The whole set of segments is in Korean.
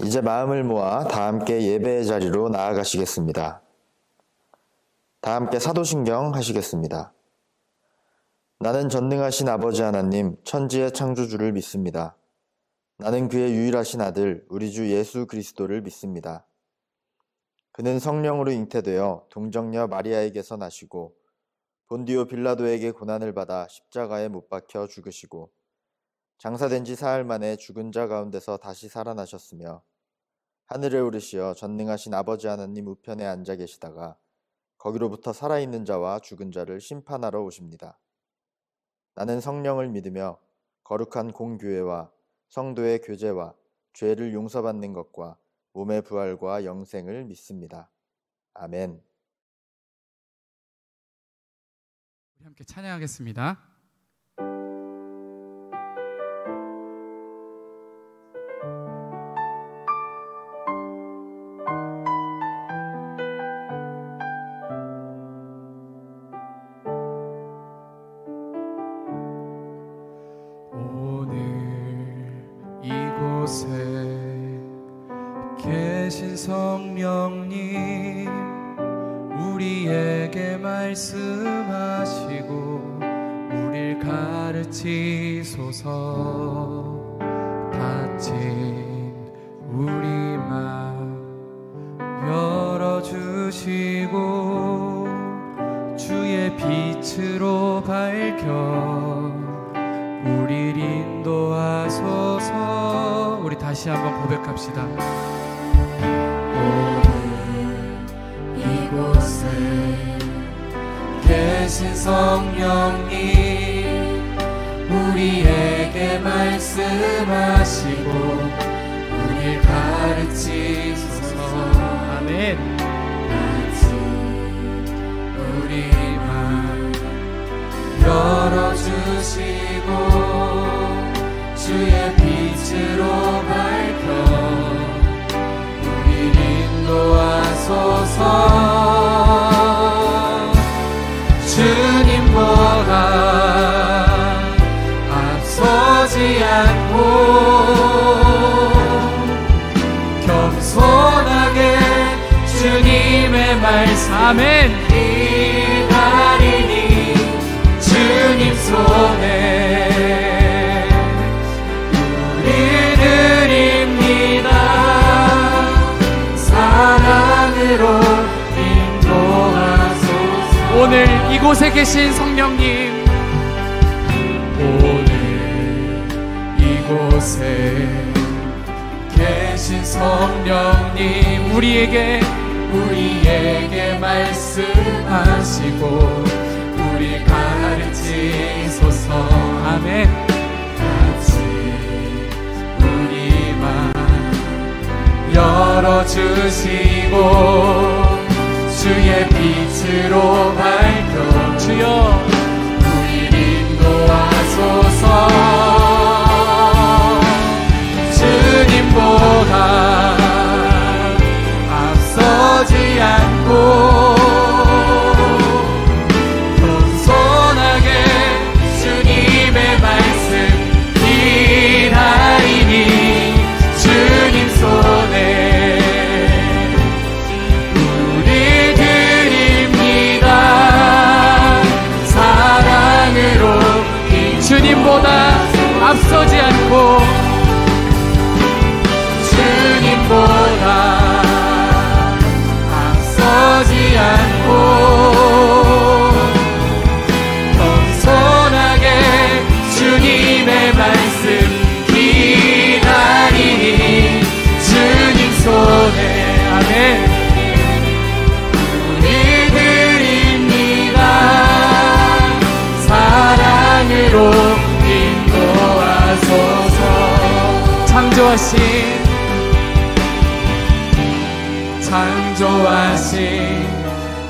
이제 마음을 모아 다 함께 예배의 자리로 나아가시겠습니다. 다 함께 사도신경 하시겠습니다. 나는 전능하신 아버지 하나님, 천지의 창조주를 믿습니다. 나는 그의 유일하신 아들, 우리 주 예수 그리스도를 믿습니다. 그는 성령으로 잉태되어 동정녀 마리아에게서 나시고 본디오 빌라도에게 고난을 받아 십자가에 못 박혀 죽으시고 장사된 지 사흘 만에 죽은 자 가운데서 다시 살아나셨으며 하늘에 오르시어 전능하신 아버지 하나님 우편에 앉아 계시다가 거기로부터 살아있는 자와 죽은 자를 심판하러 오십니다. 나는 성령을 믿으며 거룩한 공교회와 성도의 교제와 죄를 용서받는 것과 몸의 부활과 영생을 믿습니다. 아멘. 우리 함께 찬양하겠습니다. 계신 성령님 우리에게 말씀하시고 우릴 가르치소서. 닫힌 우리 마음 열어주시고 주의 빛으로 밝혀 우릴 인도하소서. 우리 다시 한번 고백합시다. 오늘 이곳에 계신 성령님 우리에게 말씀하시고 우릴 가르치소서. 아멘. 닫힌 우리 맘 열어주시고 주의 빛으로 밝혀 우릴 인도하소서. 주님보다 앞서지 않고 겸손하게 주님의 말씀 아멘 기다리니 주님 손에 우리 드립니다. 사랑으로 인도하소서. 오늘 이곳에 계신 성령님 오늘 이곳에 계신 성령님 우리에게 말씀하시고 우리 가르치소서. 아멘. 같이 우리 맘 열어주시고 주의 빛으로 밝혀 주여 우리 인도하소서. 주님보다 앞서지 않고 겸손하게 주님의 말씀 기다리니 주님 손에 우리 드립니다. 사랑으로 주님보다 앞서지 않고 주님보다 앞서지 않고 겸손하게 주님의 말씀 기다리니 주님 손에 아멘 우리 드립니다. 사랑으로 인도하소서. 창조하신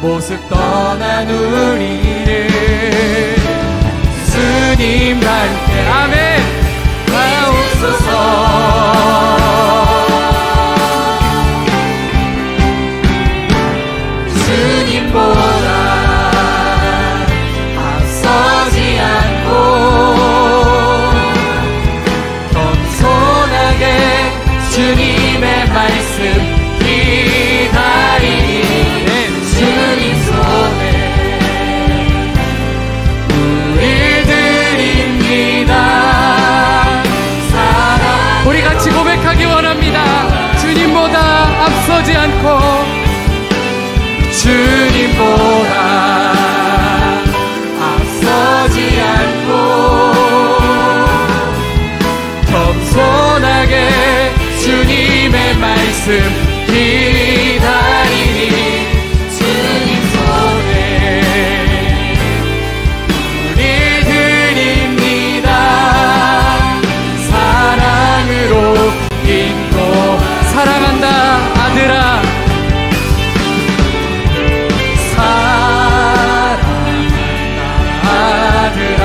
모습 떠난 우리를 주님 닮게 아멘 하옵소서. 주님보다 앞서지 않고 겸손하게 주님 주님의 말씀 기다리니 주님 손에 우리 드립니다. 우리 같이 고백하기 원합니다. 주님보다 앞서지 않고 주님보다 앞서지 않고 겸손하게 주님의 말씀 기다리니 주님 손에 우리 드립니다. 사랑으로 인도 사랑한다 아들아 사랑한다 아들아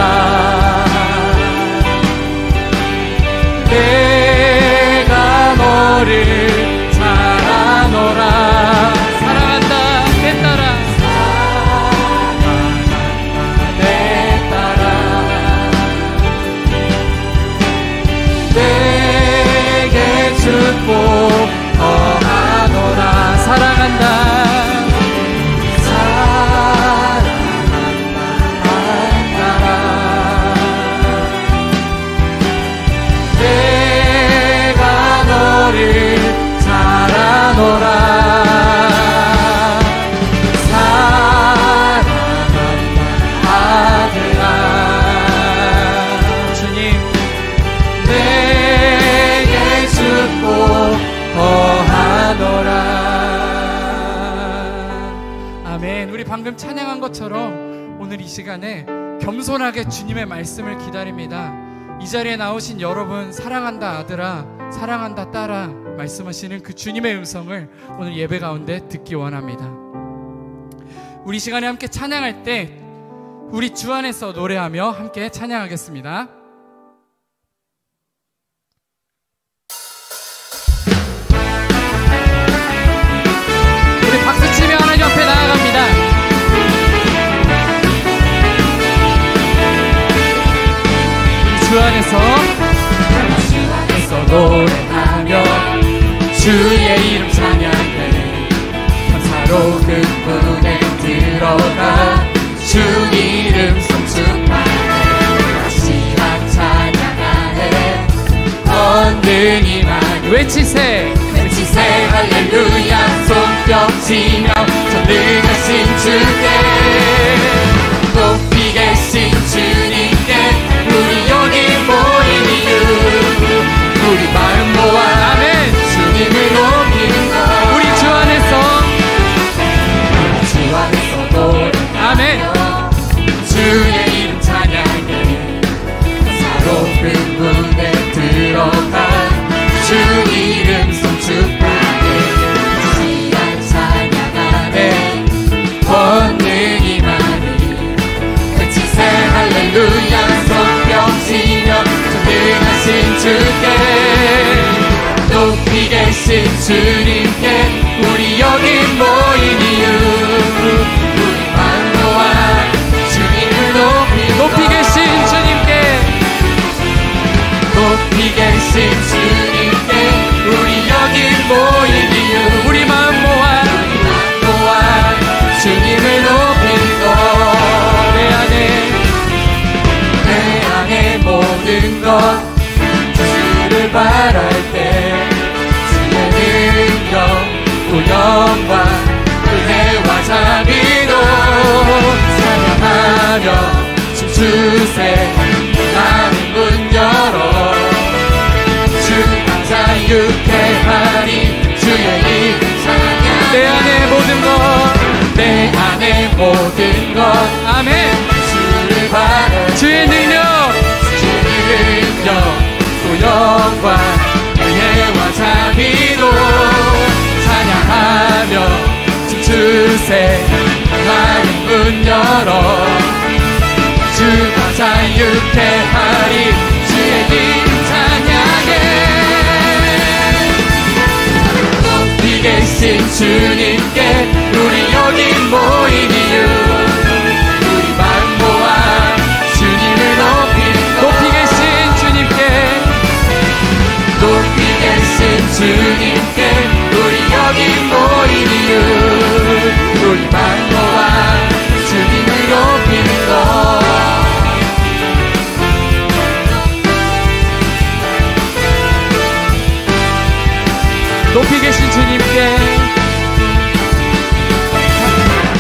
내가 너를 잘 아노라. 사랑한다 내 딸아 사랑한다 내 딸아 내게 축복 더하노라. 사랑한다 사랑한다 딸아 내가 너를 잘 아노라. 사랑한다 아들아 주님 내게 축복 더하노라. 아멘. 우리 방금 찬양한 것처럼 오늘 이 시간에 겸손하게 주님의 말씀을 기다립니다. 이 자리에 나오신 여러분 사랑한다 아들아 사랑한다 딸아 말씀하시는 그 주님의 음성을 오늘 예배 가운데 듣기 원합니다. 우리 시간에 함께 찬양할 때 우리 주 안에서 노래하며 함께 찬양하겠습니다. 우리 박수치며 하나님 앞에 나아갑니다. 주 안에서 노래하며 주의 이름 찬양해 감사로 그 문에 들어가 주 이름 송축하네 시간 찬양하네 언능이만 외치세 할렐루야 손뼉치며 전능하신 주께 높이 계신 주님께 우리 여기 모인 이유 우리 마음 모아 아멘 주님을 높이는 것 우리 주 안에서 노래 아멘 주의 이름 찬양해 사로운 문에 들어가 주 이름 송축하네 시간 찬양하네 권능이 많이 외치세 할렐루야 손뼉치며 전능하신 주께 높이 계신 주님께 우리 여기 모인 이유 우리 마음 모아 주님을 높이 계신 주님께 높이 계신 주님께 우리 여기 모인 이유 우리 마음 모아 주님을 높이는 것 내 안에 모든 것 주를 바랄 때 주의 능력 또 영광 은혜와 자비로 찬양하며 춤추세 하나님 문 열어 주가 자유케하리 주의 이름 찬양 내 안에 모든 것 아멘 주를 바라 주의 능력 또 영광 은혜와 자비로 찬양하며 춤추세 하나님 문 열어 주가 자유케 하리 주의 이름 찬양해 높이 계신 주님께 우리 여기 모인 이유 우리 마음 모아 주님을 높이 계신 주님께 높이 계신 주님께 높이 계신 주님께,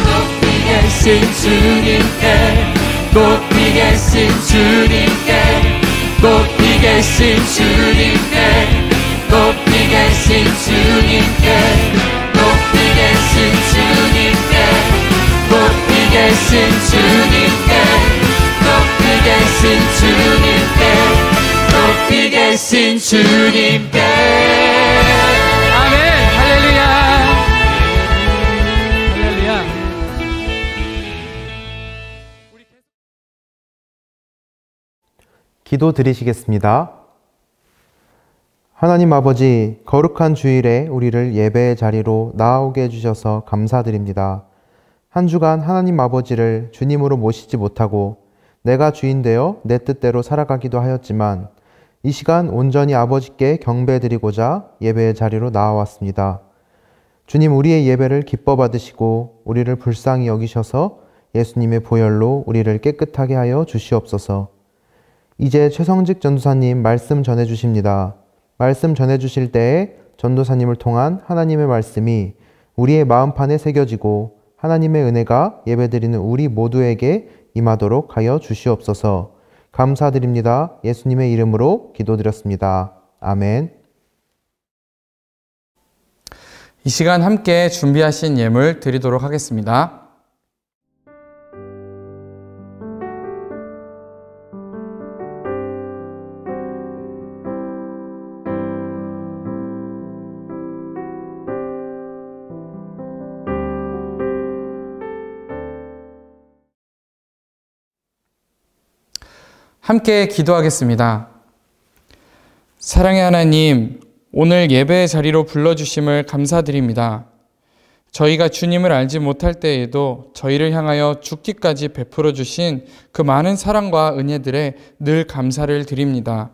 높이 계신 주님께, 높이 계신 주님께, 높이 계신 주님께, 높이 계신 주님께, 높이 계신 주님께, 높이 계신 주님께, 높이 계신 주님께, 높이 계신 주님께. 아멘. 할렐루야. 할렐루야. 기도 드리시겠습니다. 하나님 아버지, 거룩한 주일에 우리를 예배의 자리로 나아오게 해주셔서 감사드립니다. 한 주간 하나님 아버지를 주님으로 모시지 못하고 내가 주인 되어 내 뜻대로 살아가기도 하였지만 이 시간 온전히 아버지께 경배드리고자 예배의 자리로 나아왔습니다. 주님, 우리의 예배를 기뻐 받으시고 우리를 불쌍히 여기셔서 예수님의 보혈로 우리를 깨끗하게 하여 주시옵소서. 이제 최성직 전도사님 말씀 전해 주십니다. 말씀 전해 주실 때에 전도사님을 통한 하나님의 말씀이 우리의 마음판에 새겨지고 하나님의 은혜가 예배드리는 우리 모두에게 임하도록 하여 주시옵소서. 감사드립니다. 예수님의 이름으로 기도드렸습니다. 아멘. 이 시간 함께 준비하신 예물 드리도록 하겠습니다. 함께 기도하겠습니다. 사랑의 하나님, 오늘 예배의 자리로 불러주심을 감사드립니다. 저희가 주님을 알지 못할 때에도 저희를 향하여 죽기까지 베풀어 주신 그 많은 사랑과 은혜들에 늘 감사를 드립니다.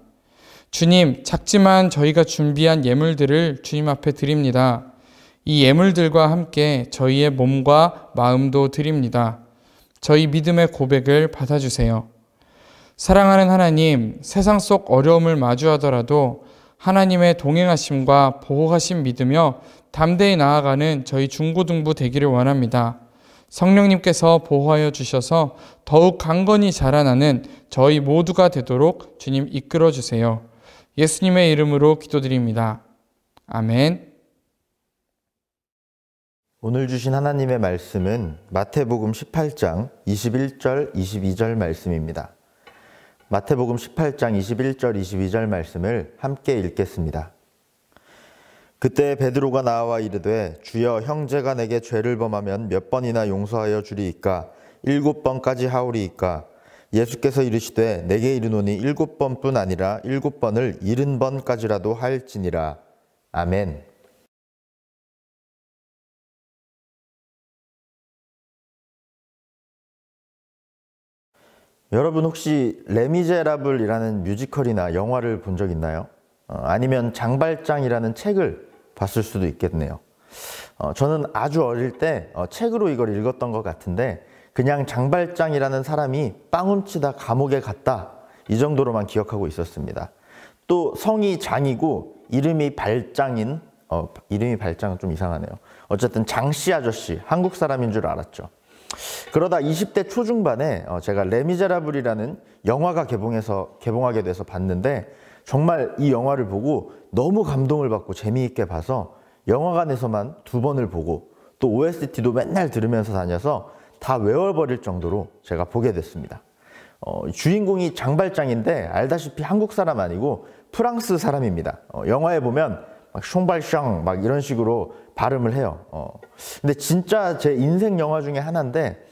주님, 작지만 저희가 준비한 예물들을 주님 앞에 드립니다. 이 예물들과 함께 저희의 몸과 마음도 드립니다. 저희 믿음의 고백을 받아주세요. 사랑하는 하나님, 세상 속 어려움을 마주하더라도 하나님의 동행하심과 보호하심 믿으며 담대히 나아가는 저희 중고등부 되기를 원합니다. 성령님께서 보호하여 주셔서 더욱 강건히 자라나는 저희 모두가 되도록 주님 이끌어 주세요. 예수님의 이름으로 기도드립니다. 아멘. 오늘 주신 하나님의 말씀은 마태복음 18장 21절, 22절 말씀입니다. 마태복음 18장 21절, 22절 말씀을 함께 읽겠습니다. 그때 베드로가 나와 이르되 주여, 형제가 내게 죄를 범하면 몇 번이나 용서하여 주리이까? 7번까지 하오리이까? 예수께서 이르시되 내게 이르노니 7번뿐 아니라 7번을 70번까지라도 할지니라. 아멘. 여러분, 혹시 레미제라블이라는 뮤지컬이나 영화를 본 적 있나요? 아니면 장발장이라는 책을 봤을 수도 있겠네요. 저는 아주 어릴 때 책으로 이걸 읽었던 것 같은데 그냥 장발장이라는 사람이 빵 훔치다 감옥에 갔다, 이 정도로만 기억하고 있었습니다. 또 성이 장이고 이름이 발장인, 이름이 발장은 좀 이상하네요. 어쨌든 장씨 아저씨, 한국 사람인 줄 알았죠. 그러다 20대 초중반에 제가 레미제라블이라는 영화가 개봉하게 돼서 봤는데 정말 이 영화를 보고 너무 감동을 받고 재미있게 봐서 영화관에서만 2번을 보고 또 OST도 맨날 들으면서 다녀서 다 외워버릴 정도로 제가 보게 됐습니다. 주인공이 장발장인데 알다시피 한국 사람 아니고 프랑스 사람입니다. 영화에 보면 막 숑발샹 막 이런 식으로 발음을 해요. 근데 진짜 제 인생 영화 중에 하나인데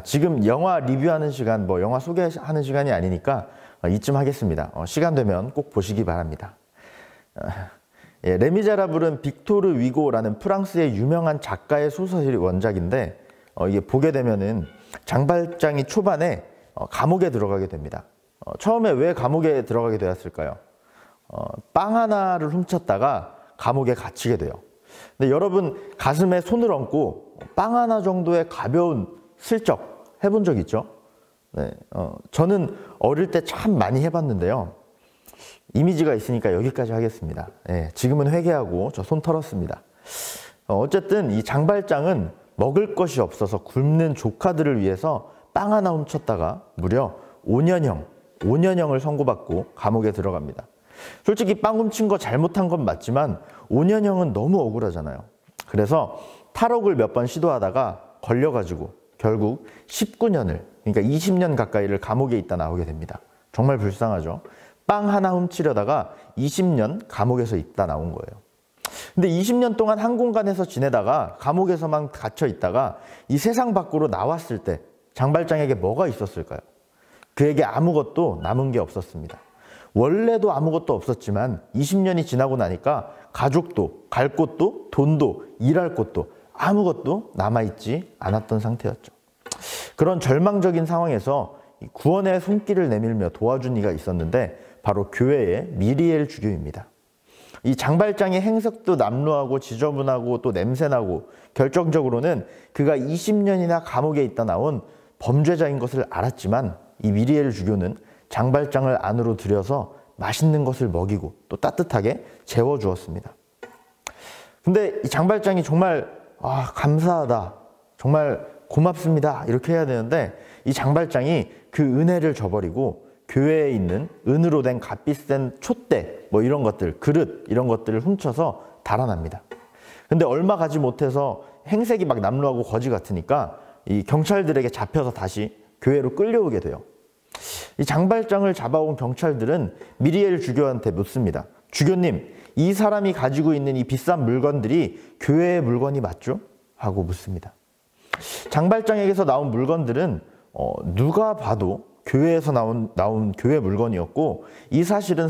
지금 영화 리뷰하는 시간, 영화 소개하는 시간이 아니니까 이쯤 하겠습니다. 시간 되면 꼭 보시기 바랍니다. 레미제라블은 빅토르 위고라는 프랑스의 유명한 작가의 소설이 원작인데 이게 보게 되면은 장발장이 초반에 감옥에 들어가게 됩니다. 처음에 왜 감옥에 들어가게 되었을까요? 빵 하나를 훔쳤다가 감옥에 갇히게 돼요. 근데 여러분, 가슴에 손을 얹고 빵 하나 정도의 가벼운 슬쩍 해본 적 있죠? 네, 저는 어릴 때 참 많이 해봤는데요. 이미지가 있으니까 여기까지 하겠습니다. 예, 지금은 회개하고 저 손 털었습니다. 어쨌든 이 장발장은 먹을 것이 없어서 굶는 조카들을 위해서 빵 하나 훔쳤다가 무려 5년형을 선고받고 감옥에 들어갑니다. 솔직히 빵 훔친 거 잘못한 건 맞지만 5년형은 너무 억울하잖아요. 그래서 탈옥을 몇 번 시도하다가 걸려가지고 결국 19년을, 그러니까 20년 가까이를 감옥에 있다 나오게 됩니다. 정말 불쌍하죠. 빵 하나 훔치려다가 20년 감옥에서 있다 나온 거예요. 근데 20년 동안 한 공간에서 지내다가 감옥에서만 갇혀 있다가 이 세상 밖으로 나왔을 때 장발장에게 뭐가 있었을까요? 그에게 아무것도 남은 게 없었습니다. 원래도 아무것도 없었지만 20년이 지나고 나니까 가족도, 갈 곳도, 돈도, 일할 곳도 아무것도 남아있지 않았던 상태였죠. 그런 절망적인 상황에서 구원의 손길을 내밀며 도와준 이가 있었는데 바로 교회의 미리엘 주교입니다. 이 장발장의 행색도 남루하고 지저분하고 또 냄새나고 결정적으로는 그가 20년이나 감옥에 있다 나온 범죄자인 것을 알았지만 이 미리엘 주교는 장발장을 안으로 들여서 맛있는 것을 먹이고 또 따뜻하게 재워주었습니다. 근데 이 장발장이 정말 감사하다, 정말 고맙습니다 이렇게 해야 되는데 이 장발장이 그 은혜를 저버리고 교회에 있는 은으로 된 값비싼 촛대 뭐 이런 것들, 그릇 이런 것들을 훔쳐서 달아납니다. 근데 얼마 가지 못해서 행색이 막 남루하고 거지 같으니까 이 경찰들에게 잡혀서 다시 교회로 끌려오게 돼요. 이 장발장을 잡아온 경찰들은 미리엘 주교한테 묻습니다. 주교님, 이 사람이 가지고 있는 이 비싼 물건들이 교회의 물건이 맞죠? 하고 묻습니다. 장발장에게서 나온 물건들은 누가 봐도 교회에서 나온 교회 물건이었고 이 사실은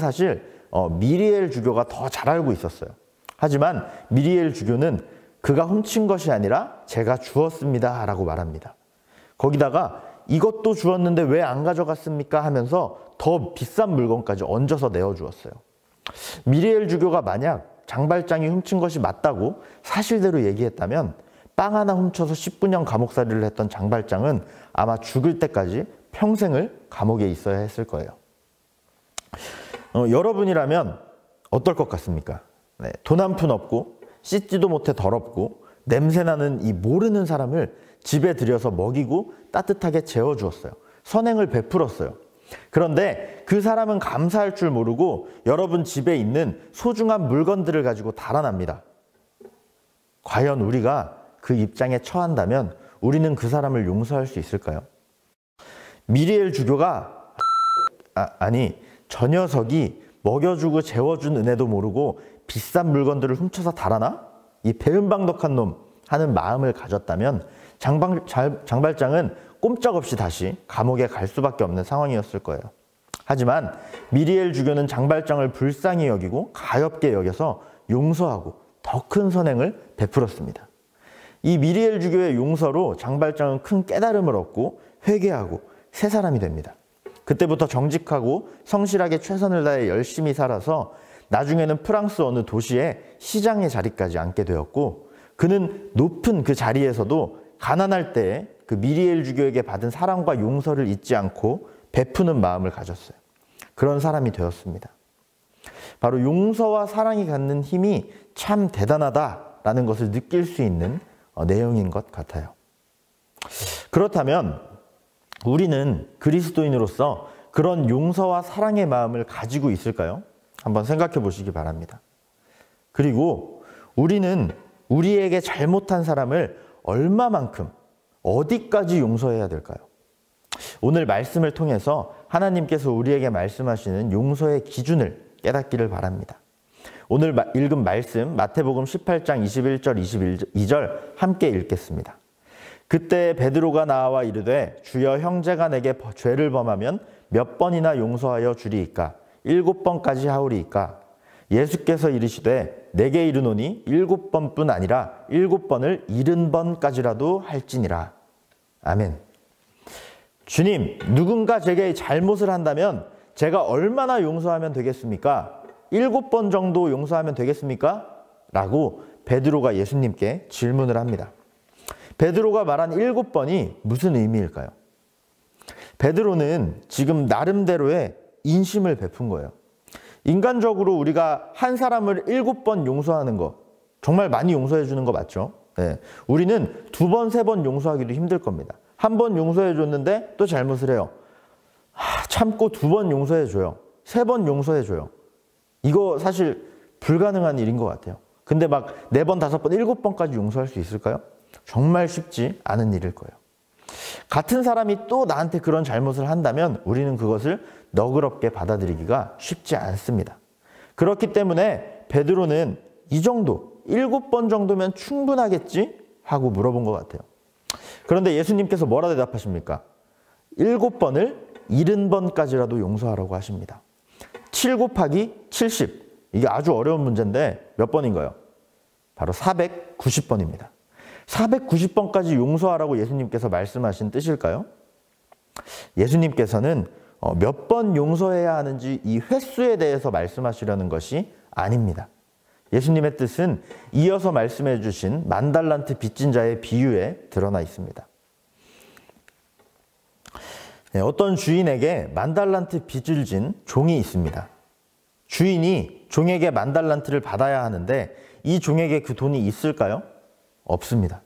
미리엘 주교가 더 잘 알고 있었어요. 하지만 미리엘 주교는 그가 훔친 것이 아니라 제가 주었습니다 라고 말합니다. 거기다가 이것도 주었는데 왜 안 가져갔습니까? 하면서 더 비싼 물건까지 얹어서 내어주었어요. 미리엘 주교가 만약 장발장이 훔친 것이 맞다고 사실대로 얘기했다면 빵 하나 훔쳐서 19년 감옥살이를 했던 장발장은 아마 죽을 때까지 평생을 감옥에 있어야 했을 거예요. 여러분이라면 어떨 것 같습니까? 네, 돈 한 푼 없고 씻지도 못해 더럽고 냄새나는 이 모르는 사람을 집에 들여서 먹이고 따뜻하게 재워주었어요. 선행을 베풀었어요. 그런데 그 사람은 감사할 줄 모르고 여러분 집에 있는 소중한 물건들을 가지고 달아납니다. 과연 우리가 그 입장에 처한다면 우리는 그 사람을 용서할 수 있을까요? 미리엘 주교가 저 녀석이 먹여주고 재워준 은혜도 모르고 비싼 물건들을 훔쳐서 달아나? 이 배은방덕한 놈 하는 마음을 가졌다면 장발장은 꼼짝없이 다시 감옥에 갈 수밖에 없는 상황이었을 거예요. 하지만 미리엘 주교는 장발장을 불쌍히 여기고 가엾게 여겨서 용서하고 더 큰 선행을 베풀었습니다. 이 미리엘 주교의 용서로 장발장은 큰 깨달음을 얻고 회개하고 새 사람이 됩니다. 그때부터 정직하고 성실하게 최선을 다해 열심히 살아서 나중에는 프랑스 어느 도시에 시장의 자리까지 앉게 되었고 그는 높은 그 자리에서도 가난할 때에 그 미리엘 주교에게 받은 사랑과 용서를 잊지 않고 베푸는 마음을 가졌어요. 그런 사람이 되었습니다. 바로 용서와 사랑이 갖는 힘이 참 대단하다라는 것을 느낄 수 있는 내용인 것 같아요. 그렇다면 우리는 그리스도인으로서 그런 용서와 사랑의 마음을 가지고 있을까요? 한번 생각해 보시기 바랍니다. 그리고 우리는 우리에게 잘못한 사람을 얼마만큼, 어디까지 용서해야 될까요? 오늘 말씀을 통해서 하나님께서 우리에게 말씀하시는 용서의 기준을 깨닫기를 바랍니다. 오늘 읽은 말씀 마태복음 18장 21절 22절 함께 읽겠습니다. 그때 베드로가 나와 이르되 주여 형제가 내게 죄를 범하면 몇 번이나 용서하여 주리이까? 7번까지 하오리이까? 예수께서 이르시되 내게 이르노니 7번뿐 아니라 7번을 70번까지라도 할지니라. 아멘. 주님, 누군가 제게 잘못을 한다면 제가 얼마나 용서하면 되겠습니까? 7번 정도 용서하면 되겠습니까? 라고 베드로가 예수님께 질문을 합니다. 베드로가 말한 7번이 무슨 의미일까요? 베드로는 지금 나름대로의 인심을 베푼 거예요. 인간적으로 우리가 한 사람을 7번 용서하는 거 정말 많이 용서해 주는 거 맞죠? 네. 우리는 2번, 3번 용서하기도 힘들 겁니다. 한 번 용서해 줬는데 또 잘못을 해요. 참고 2번 용서해 줘요. 3번 용서해 줘요. 이거 사실 불가능한 일인 것 같아요. 근데 막 4번, 5번, 7번까지 용서할 수 있을까요? 정말 쉽지 않은 일일 거예요. 같은 사람이 또 나한테 그런 잘못을 한다면 우리는 그것을 너그럽게 받아들이기가 쉽지 않습니다. 그렇기 때문에 베드로는 이 정도, 7번 정도면 충분하겠지? 하고 물어본 것 같아요. 그런데 예수님께서 뭐라 대답하십니까? 7번을 70번까지라도 용서하라고 하십니다. 7 곱하기 70. 이게 아주 어려운 문제인데 몇 번인가요? 바로 490번입니다. 490번까지 용서하라고 예수님께서 말씀하신 뜻일까요? 예수님께서는 몇 번 용서해야 하는지 이 횟수에 대해서 말씀하시려는 것이 아닙니다. 예수님의 뜻은 이어서 말씀해 주신 10,000달란트 빚진 자의 비유에 드러나 있습니다. 어떤 주인에게 10,000달란트 빚을 진 종이 있습니다. 주인이 종에게 10,000달란트를 받아야 하는데 이 종에게 그 돈이 있을까요? 없습니다.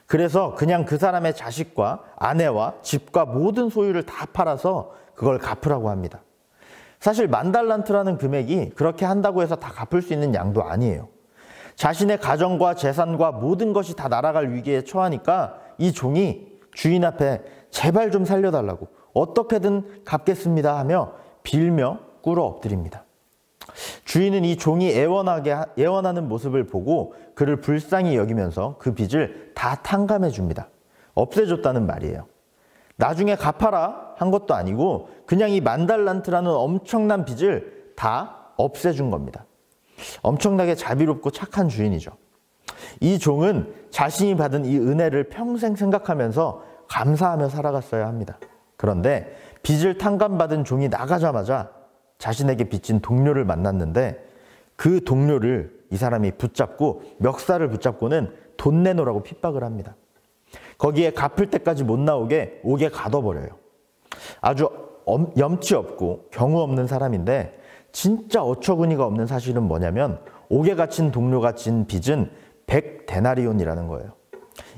그래서 그냥 그 사람의 자식과 아내와 집과 모든 소유를 다 팔아서 그걸 갚으라고 합니다. 사실 10,000달란트라는 금액이 그렇게 한다고 해서 다 갚을 수 있는 양도 아니에요. 자신의 가정과 재산과 모든 것이 다 날아갈 위기에 처하니까 이 종이 주인 앞에 제발 좀 살려달라고 어떻게든 갚겠습니다 하며 빌며 꿇어 엎드립니다. 주인은 이 종이 애원하는 모습을 보고 그를 불쌍히 여기면서 그 빚을 다 탕감해 줍니다. 없애줬다는 말이에요. 나중에 갚아라 한 것도 아니고 그냥 이 10,000달란트라는 엄청난 빚을 다 없애준 겁니다. 엄청나게 자비롭고 착한 주인이죠. 이 종은 자신이 받은 이 은혜를 평생 생각하면서 감사하며 살아갔어야 합니다. 그런데 빚을 탕감받은 종이 나가자마자 자신에게 빚진 동료를 만났는데 그 동료를 이 사람이 붙잡고 멱살을 붙잡고는 돈 내놓으라고 핍박을 합니다. 거기에 갚을 때까지 못 나오게 옥에 가둬버려요. 아주 염치 없고 경우 없는 사람인데 진짜 어처구니가 없는 사실은 뭐냐면 옥에 갇힌 동료가 진 빚은 100데나리온이라는 거예요.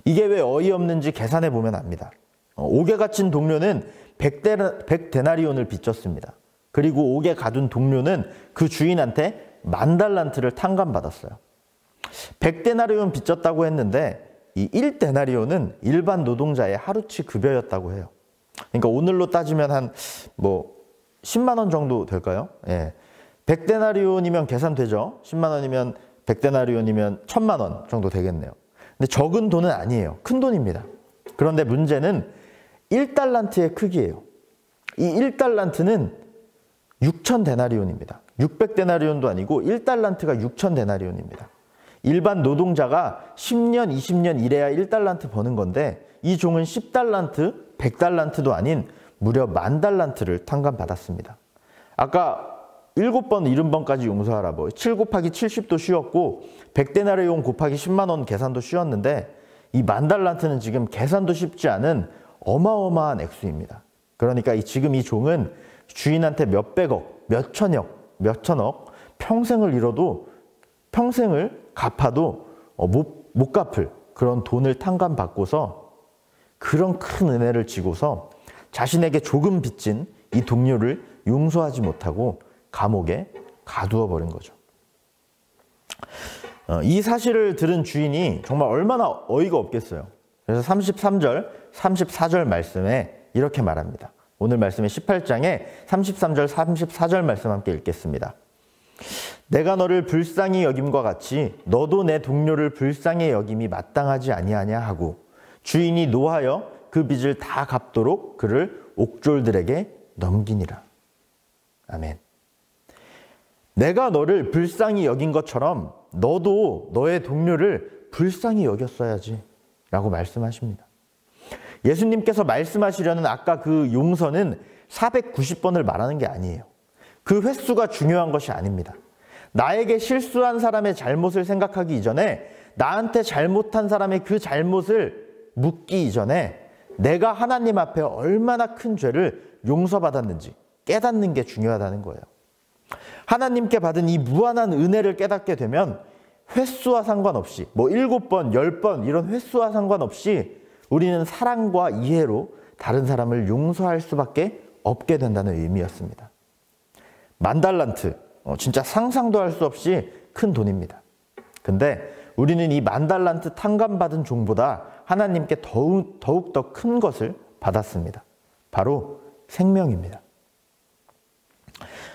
이게 왜 어이없는지 계산해 보면 압니다. 옥에 갇힌 동료는 100데나리온을 빚졌습니다. 그리고 옥에 가둔 동료는 그 주인한테 10,000달란트를 탕감받았어요. 100데나리온 빚졌다고 했는데 이 1데나리온은 일반 노동자의 하루치 급여였다고 해요. 그러니까 오늘로 따지면 한 10만 원 정도 될까요? 예. 100데나리온이면 계산되죠. 10만 원이면 100데나리온이면 1,000만 원 정도 되겠네요. 근데 적은 돈은 아니에요. 큰 돈입니다. 그런데 문제는 1달란트의 크기예요. 이 1달란트는 6,000데나리온입니다. 600데나리온도 아니고 1달란트가 6,000데나리온입니다. 일반 노동자가 10년, 20년 일해야 1달란트 버는 건데 이 종은 10달란트, 100달란트도 아닌 무려 10,000달란트를 탕감받았습니다. 아까 7번, 70번까지 용서하라. 7 곱하기 70도 쉬웠고 100데나리온 곱하기 10만 원 계산도 쉬웠는데 이 10,000달란트는 지금 계산도 쉽지 않은 어마어마한 액수입니다. 그러니까 지금 이 종은 주인한테 몇백억, 몇천억, 몇천억 평생을 잃어도 평생을 갚아도 못 갚을 그런 돈을 탕감받고서 그런 큰 은혜를 지고서 자신에게 조금 빚진 이 동료를 용서하지 못하고 감옥에 가두어 버린 거죠. 이 사실을 들은 주인이 정말 얼마나 어이가 없겠어요. 그래서 33절, 34절 말씀에 이렇게 말합니다. 오늘 말씀의 18장에 33절, 34절 말씀 함께 읽겠습니다. 내가 너를 불쌍히 여김과 같이 너도 내 동료를 불쌍히 여김이 마땅하지 아니하냐 하고 주인이 노하여 그 빚을 다 갚도록 그를 옥졸들에게 넘기니라. 아멘. 내가 너를 불쌍히 여긴 것처럼 너도 너의 동료를 불쌍히 여겼어야지 라고 말씀하십니다. 예수님께서 말씀하시려는 아까 그 용서는 490번을 말하는 게 아니에요. 그 횟수가 중요한 것이 아닙니다. 나에게 실수한 사람의 잘못을 생각하기 이전에 나한테 잘못한 사람의 그 잘못을 묻기 이전에 내가 하나님 앞에 얼마나 큰 죄를 용서받았는지 깨닫는 게 중요하다는 거예요. 하나님께 받은 이 무한한 은혜를 깨닫게 되면 횟수와 상관없이 7번, 10번 이런 횟수와 상관없이 우리는 사랑과 이해로 다른 사람을 용서할 수밖에 없게 된다는 의미였습니다. 10,000달란트, 진짜 상상도 할 수 없이 큰 돈입니다. 근데 우리는 이 10,000달란트 탕감받은 종보다 하나님께 더욱 더 큰 것을 받았습니다. 바로 생명입니다.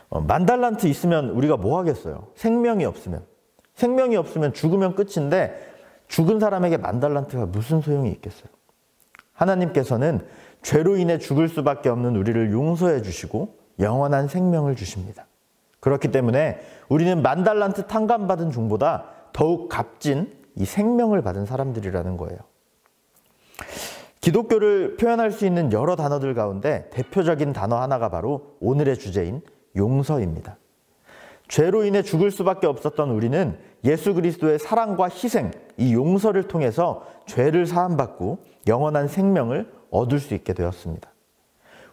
10,000달란트 있으면 우리가 뭐 하겠어요? 생명이 없으면 죽으면 끝인데 죽은 사람에게 10,000달란트가 무슨 소용이 있겠어요? 하나님께서는 죄로 인해 죽을 수밖에 없는 우리를 용서해 주시고 영원한 생명을 주십니다. 그렇기 때문에 우리는 10,000달란트 탕감받은 종보다 더욱 값진 이 생명을 받은 사람들이라는 거예요. 기독교를 표현할 수 있는 여러 단어들 가운데 대표적인 단어 하나가 바로 오늘의 주제인 용서입니다. 죄로 인해 죽을 수밖에 없었던 우리는 예수 그리스도의 사랑과 희생, 이 용서를 통해서 죄를 사함받고 영원한 생명을 얻을 수 있게 되었습니다.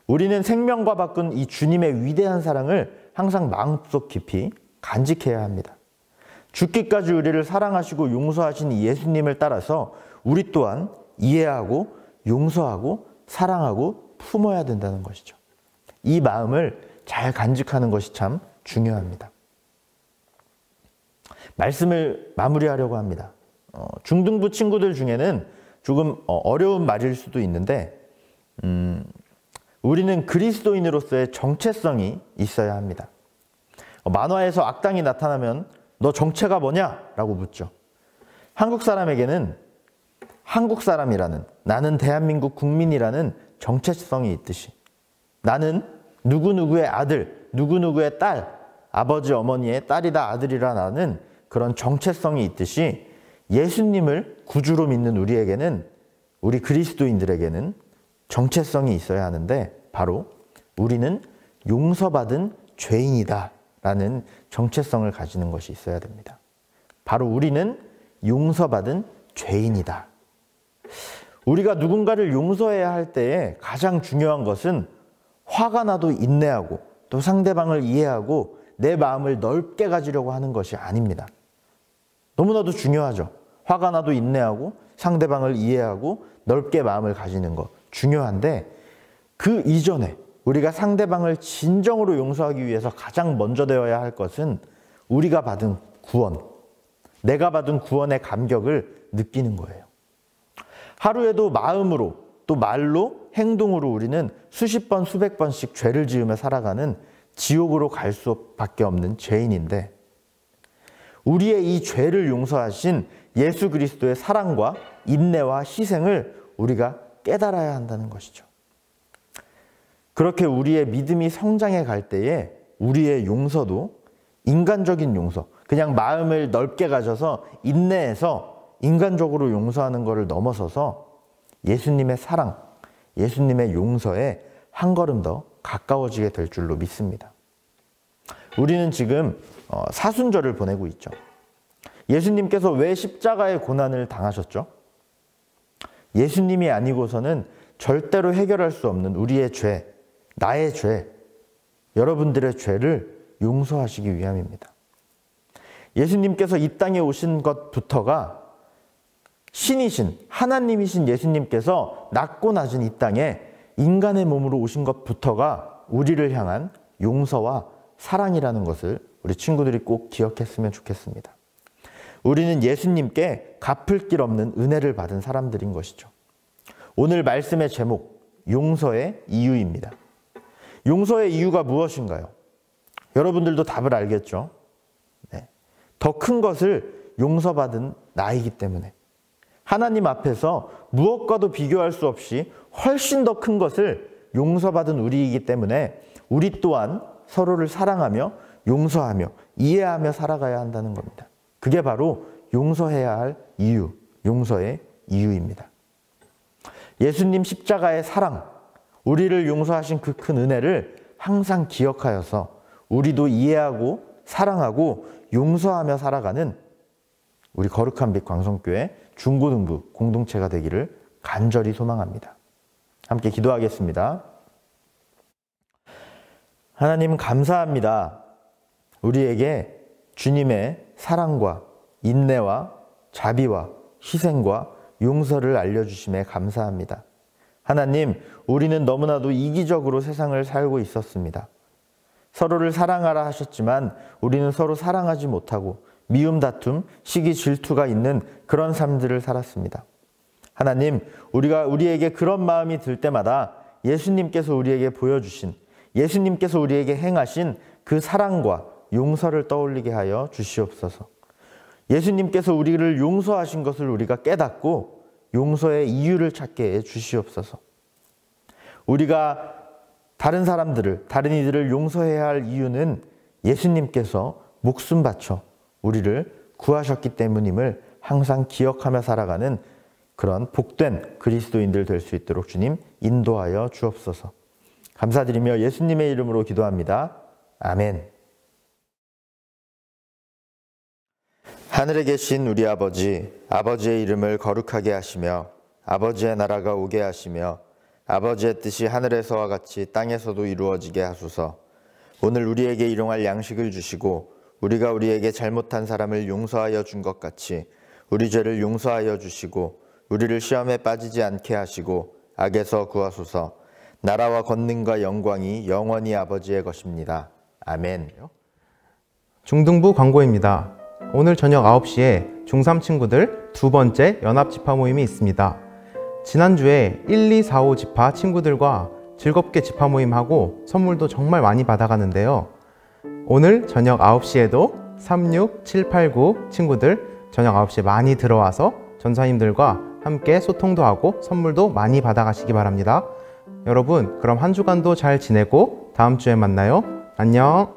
우리는 생명과 바꾼 이 주님의 위대한 사랑을 항상 마음속 깊이 간직해야 합니다. 죽기까지 우리를 사랑하시고 용서하신 이 예수님을 따라서 우리 또한 이해하고 용서하고 사랑하고 품어야 된다는 것이죠. 이 마음을 잘 간직하는 것이 참 중요합니다. 말씀을 마무리하려고 합니다. 중등부 친구들 중에는 조금 어려운 말일 수도 있는데 우리는 그리스도인으로서의 정체성이 있어야 합니다. 만화에서 악당이 나타나면 너 정체가 뭐냐? 라고 묻죠. 한국 사람에게는 한국 사람이라는, 나는 대한민국 국민이라는 정체성이 있듯이 나는 누구누구의 아들, 누구누구의 딸, 아버지 어머니의 딸이다 아들이라 나는 그런 정체성이 있듯이 예수님을 구주로 믿는 우리에게는, 우리 그리스도인들에게는 정체성이 있어야 하는데 바로 우리는 용서받은 죄인이다 라는 정체성을 가지는 것이 있어야 됩니다. 바로 우리는 용서받은 죄인이다. 우리가 누군가를 용서해야 할 때에 가장 중요한 것은 화가 나도 인내하고 또 상대방을 이해하고 내 마음을 넓게 가지려고 하는 것이 아닙니다. 너무나도 중요하죠. 화가 나도 인내하고 상대방을 이해하고 넓게 마음을 가지는 것 중요한데 그 이전에 우리가 상대방을 진정으로 용서하기 위해서 가장 먼저 되어야 할 것은 우리가 받은 구원, 내가 받은 구원의 감격을 느끼는 거예요. 하루에도 마음으로 또 말로 행동으로 우리는 수십 번 수백 번씩 죄를 지으며 살아가는 지옥으로 갈 수밖에 없는 죄인인데 우리의 이 죄를 용서하신 예수 그리스도의 사랑과 인내와 희생을 우리가 깨달아야 한다는 것이죠. 그렇게 우리의 믿음이 성장해 갈 때에 우리의 용서도 인간적인 용서, 그냥 마음을 넓게 가져서 인내해서 인간적으로 용서하는 것을 넘어서서 예수님의 사랑, 예수님의 용서에 한 걸음 더 가까워지게 될 줄로 믿습니다. 우리는 지금 사순절을 보내고 있죠. 예수님께서 왜 십자가의 고난을 당하셨죠? 예수님이 아니고서는 절대로 해결할 수 없는 우리의 죄, 나의 죄, 여러분들의 죄를 용서하시기 위함입니다. 예수님께서 이 땅에 오신 것부터가 신이신 하나님이신 예수님께서 낮고 낮은 이 땅에 인간의 몸으로 오신 것부터가 우리를 향한 용서와 사랑이라는 것을 우리 친구들이 꼭 기억했으면 좋겠습니다. 우리는 예수님께 갚을 길 없는 은혜를 받은 사람들인 것이죠. 오늘 말씀의 제목, 용서의 이유입니다. 용서의 이유가 무엇인가요? 여러분들도 답을 알겠죠? 네. 더 큰 것을 용서받은 나이기 때문에 하나님 앞에서 무엇과도 비교할 수 없이 훨씬 더 큰 것을 용서받은 우리이기 때문에 우리 또한 서로를 사랑하며 용서하며 이해하며 살아가야 한다는 겁니다. 그게 바로 용서해야 할 이유, 용서의 이유입니다. 예수님 십자가의 사랑, 우리를 용서하신 그 큰 은혜를 항상 기억하여서 우리도 이해하고 사랑하고 용서하며 살아가는 우리 거룩한 빛 광성교회 중고등부 공동체가 되기를 간절히 소망합니다. 함께 기도하겠습니다. 하나님 감사합니다. 우리에게 주님의 사랑과 인내와 자비와 희생과 용서를 알려주심에 감사합니다. 하나님, 우리는 너무나도 이기적으로 세상을 살고 있었습니다. 서로를 사랑하라 하셨지만 우리는 서로 사랑하지 못하고 미움, 다툼, 시기, 질투가 있는 그런 삶들을 살았습니다. 하나님, 우리에게 그런 마음이 들 때마다 예수님께서 우리에게 보여주신, 예수님께서 우리에게 행하신 그 사랑과 용서를 떠올리게 하여 주시옵소서. 예수님께서 우리를 용서하신 것을 우리가 깨닫고 용서의 이유를 찾게 해 주시옵소서. 우리가 다른 사람들을, 다른 이들을 용서해야 할 이유는 예수님께서 목숨 바쳐 우리를 구하셨기 때문임을 항상 기억하며 살아가는 그런 복된 그리스도인들 될 수 있도록 주님 인도하여 주옵소서. 감사드리며 예수님의 이름으로 기도합니다. 아멘. 하늘에 계신 우리 아버지, 아버지의 이름을 거룩하게 하시며 아버지의 나라가 오게 하시며 아버지의 뜻이 하늘에서와 같이 땅에서도 이루어지게 하소서. 오늘 우리에게 일용할 양식을 주시고 우리가 우리에게 잘못한 사람을 용서하여 준 것 같이 우리 죄를 용서하여 주시고 우리를 시험에 빠지지 않게 하시고 악에서 구하소서. 나라와 권능과 영광이 영원히 아버지의 것입니다. 아멘. 중등부 광고입니다. 오늘 저녁 9시에 중3 친구들 두 번째 연합집화 모임이 있습니다. 지난주에 1, 2, 4, 5 집화 친구들과 즐겁게 집화 모임하고 선물도 정말 많이 받아가는데요. 오늘 저녁 9시에도 3, 6, 7, 8, 9 친구들 저녁 9시에 많이 들어와서 전사님들과 함께 소통도 하고 선물도 많이 받아가시기 바랍니다. 여러분, 그럼 한 주간도 잘 지내고 다음 주에 만나요. 안녕.